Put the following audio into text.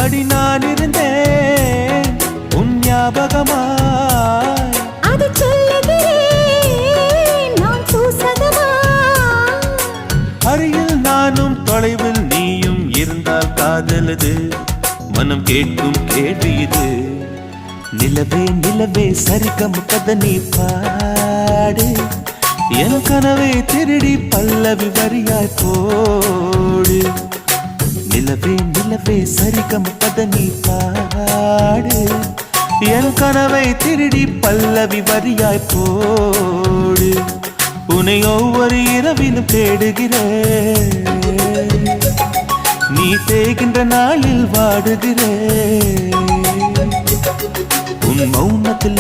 அடி நான் இருந்தேன் உன் ஞாபகமாய், அது சொல்லுகிறேன் நான் சூசகமா. அருகில் நானும் தொலைவில் நீயும் இருந்தால் காதலது மனம் கேட்கும் கேள்வி இது. நிலவே நிலவே சரிகம கதை நீ பாடு, என் கனவை திருடி பல்லவி வரியாய் போடு. நிலவே நிலவே சரிகம கதை நீ பாடு, என் கனவை திருடி பல்லவி வரியாய் போடு. உன்னை ஒவ்வொரு இரவிலும் தேடுகிறேன், நீ தேகின்ற நாளில் வாடுகிறேன். உன் மௌனத்தில்